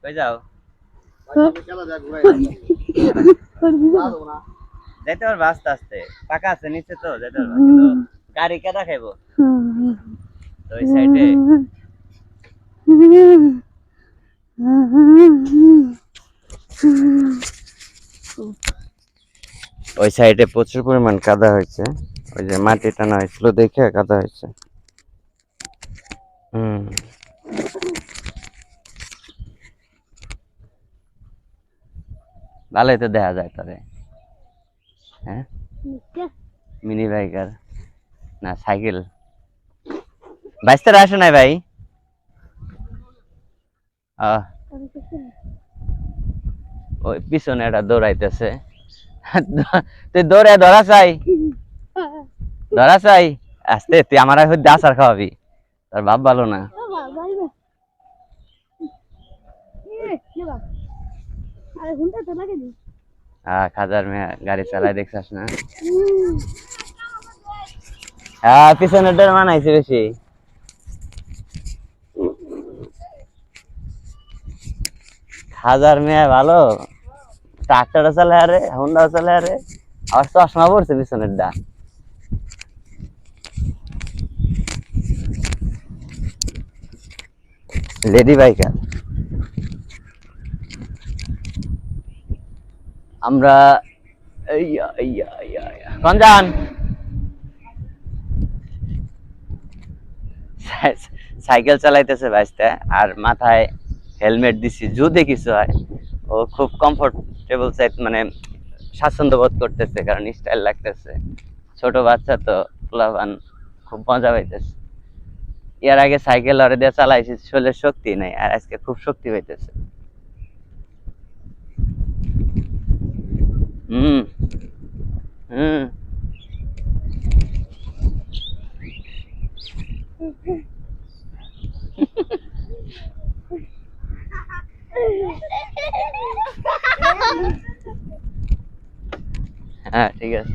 কই যাও যেতে পারবো আস্তে আস্তে পাকা আছে নিচে তো যেতে পারবো কিন্তু গাড়ি কেটা খাইবো তো ওই সাইডে ওই সাইডে প্রচুর পরিমাণ কাদা হয়েছে ওই যে মাটি টানা হয়েছিল দেখে কাদা হয়েছে ভালোই তো দেখা যায় তবে হ্যাঁ মিনি বাইকার না সাইকেল বাইশটার আসে নাই ভাই ওই পিছনে একটা দৌড়াইতেছে তুই দৌড়ে ধরা চাই আসতে তুই আমার আচার খাওয়াবি তোর বাপ ভালো না খাজার মেয়ে গাড়ি চালায় দেখছাস না হ্যাঁ পিছনের ডোর মানাইছে বেশি খাজার মেয়ে ভালো ট্রাক্টরও চলে আরে হুন্ডাও চলে আরে আবার চশমা পড়ছে পিছনের ডা লেডি বাইকার আমরা কোন যান সাইকেল চালাইতেছে ভাইস্তা আর মাথায় হেলমেট দিছি যদি কিছু হয় ও খুব কমফোর্টেবল মানে স্বাচ্ছন্দ্য বোধ করতেছে কারণ স্টাইল লাগতেছে ছোট বাচ্চা তো পোলাপান খুব মজা পাইতেছে এর আগে সাইকেল লড়ে দিয়ে চালাইছি শরীরের শক্তি নেই আর আজকে খুব শক্তি পাইতেছে হ্যাঁ ঠিক আছে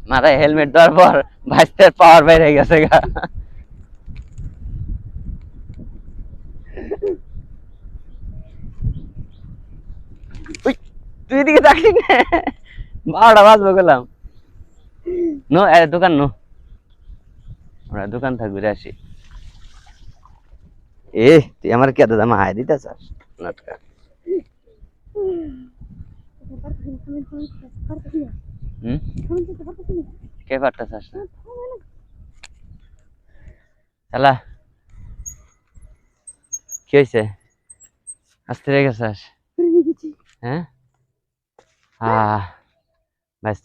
মাথায় হেলমেট দেওয়ার পর ভাইস্তের পাওয়ার বাইরে গেছে গা তুই এদিকে তাকি না 12টা বাজবো গেলাম নো দোকান নো আমরা দোকান থাকবে আসি তুই আমার কে দাদা মায় দিতে চাস নাটকা কে পারতে চাস না চালা কি হয়েছে আসতে রেগে গেছাস হ্যাঁ ব্যস্ত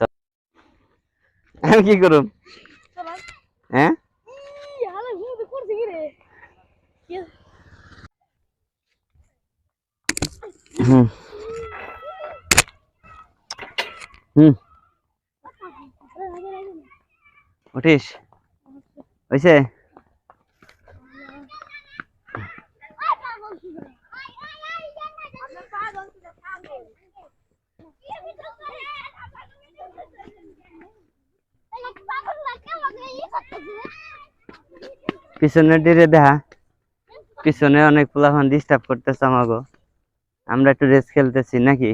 আমি কি করুম হ্যাঁ উঠিস হয়েছে পিছনের দিকে দেখা পিছনে অনেক পোলাপান ডিস্টার্ব করতেছে আমাগো আমরা একটু রেস খেলতেছি নাকি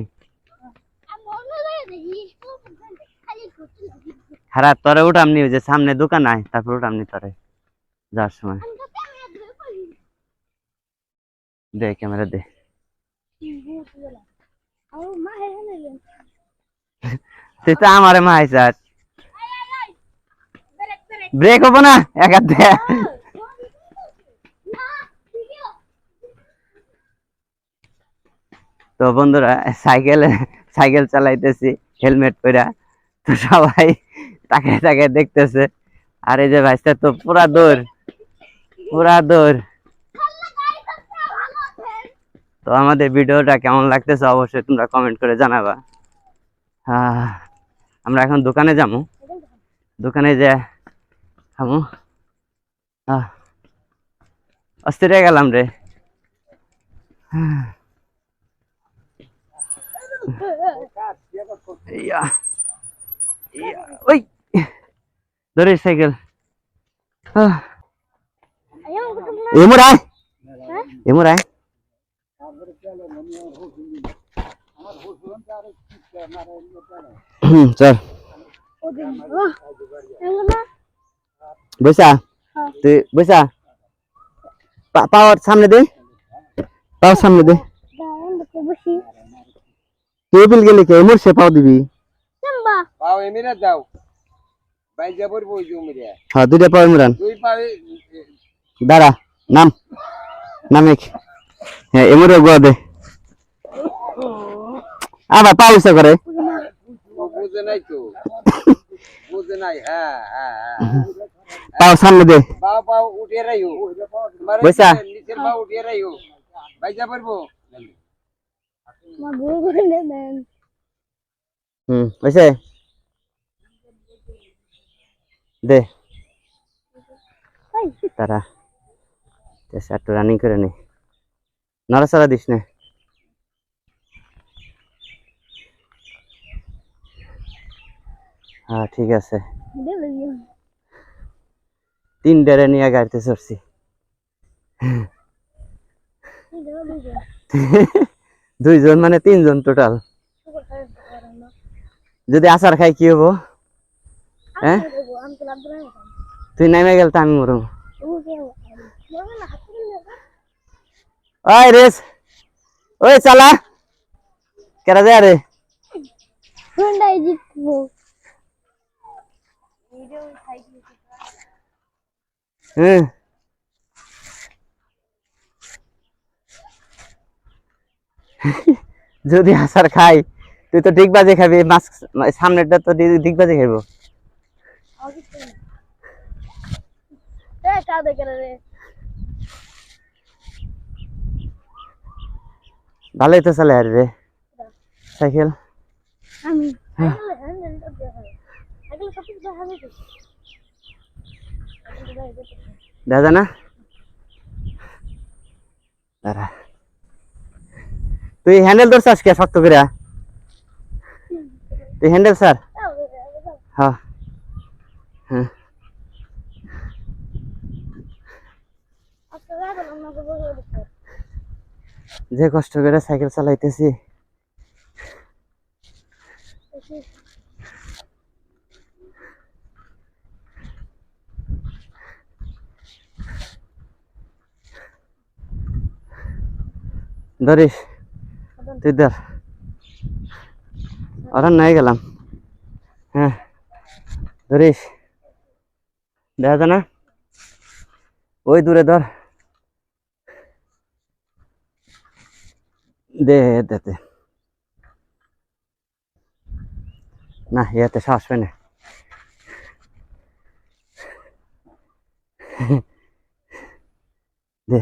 খারাপ তোরে উঠামনি যে সামনে দোকান আয় তারপর উঠামনি তোরে যাওয়ার সময় দে ক্যামেরা দে তুই তো আমারে মাই চাস ব্রেক হবো না একাত তো বন্ধুরা সাইকেল চালাইতেছি হেলমেট পরা তো সবাই তাকায় তাকায় দেখতেছে আর এই যে ভাইস্তা তো পুরা দৌড় তো আমাদের ভিডিওটা কেমন লাগতেছে অবশ্যই তোমরা কমেন্ট করে জানাবা আমরা এখন দোকানে যাবো দোকানে যে খামো অস্থির হয়ে গেলাম রে ওই ধরিস সাইকেল Ayo ketemu. এমুরাই Hah? এমুরাই চল Oh, oh. Yang mana? বৈশা Oh. তুই বৈশা পাওয়ার সামনে দে পাওয়ার সামনে দে Jangan betul besi. টেবিল গেলে কে এমুর সে পাও দিবি Sembah. পাও এমিরা যাও ভাই যাবর বই জমিরে হ্যাঁ দুইটা পাও এমুরান দুই পাবে দাঁড়া নাম নামিক হ্যাঁ এমুরে গোয়া দে আবার পাও ইচ্ছা করে ও বুঝে নাই তো বুঝে নাই হ্যাঁ হ্যাঁ পাও সামনে দে পাও পাও উঠে রাইও তোমার বৈশা। নিচের পাও উঠে রাইও ভাই যাবর বো Mau gue dan. হয়েছে দে Hai. তারা একটু রানিং করে নে নড়াচড়া দিস না হ্যাঁ ঠিক আছে Dia lagi. 3 ডেরে নিয়ে গাড়িতে চড়ছি Dia lagi. 2 জন মানে 3 জন টোটাল যদি আচার খাই কি হবো হ্যাঁ Ambil ambil. তুই নামে গেল তো আমি মরম Oh, dia. Jangan lah. ওই রেস ওই চালা কেরা যায় রে Hyundai Jitbo. হুম যদি আচার খাই তুই তো ঠিক বাজে খাবি মাছ সামনেরটা তো ঠিক বাজে খাইবো Kade kere. ভালোই তো চলে আর রে cycle Amin. Agak tapi bahan itu. দেখা না দাঁড়া তুই হ্যান্ডেল ধরছিস কে শক্ত করে তুই হ্যান্ডেল স্যার হ্যাঁ হ্যাঁ যে কষ্ট করে সাইকেল চালাইতেছি ধরিস তুই ধর ওরা নিয়ে গেলাম হ্যাঁ ধরিস দেখা যায় না ওই দূরে ধর দে দে না ইয়াতে সাহস হয় না দে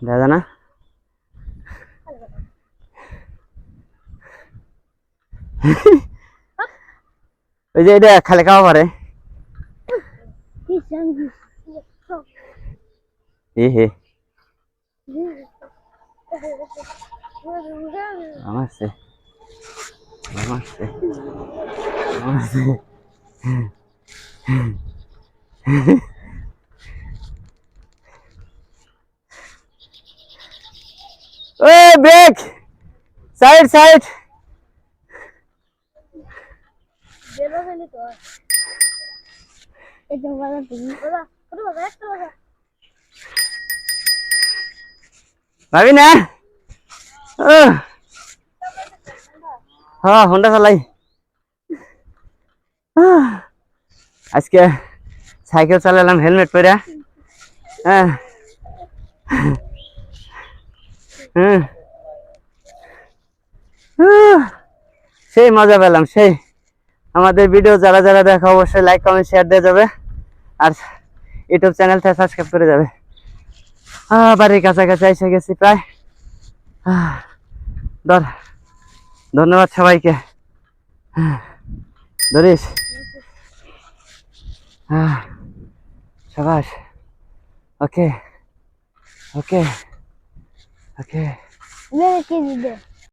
দেখা যায় না ওই যে এটা খালি খাওয়া পারে এ হে আমারছে আমারছে আমারছে ওই ব্রেক সাইড সাইড ভাবি না হ্যাঁ হোন্ডা চালাই আজকে সাইকেল চালালাম হেলমেট পরে হ্যাঁ সেই মজা পেলাম সেই আমাদের ভিডিও যারা যারা দেখো অবশ্যই লাইক কমেন্ট শেয়ার দিয়ে যাবে আর ইউটিউব চ্যানেলটা সাবস্ক্রাইব করে যাবে বাড়ির কাছাকাছি এসে গেছি প্রায় ধন্যবাদ সবাইকে ধরিস সাবাস ওকে ওকে ওকে Ini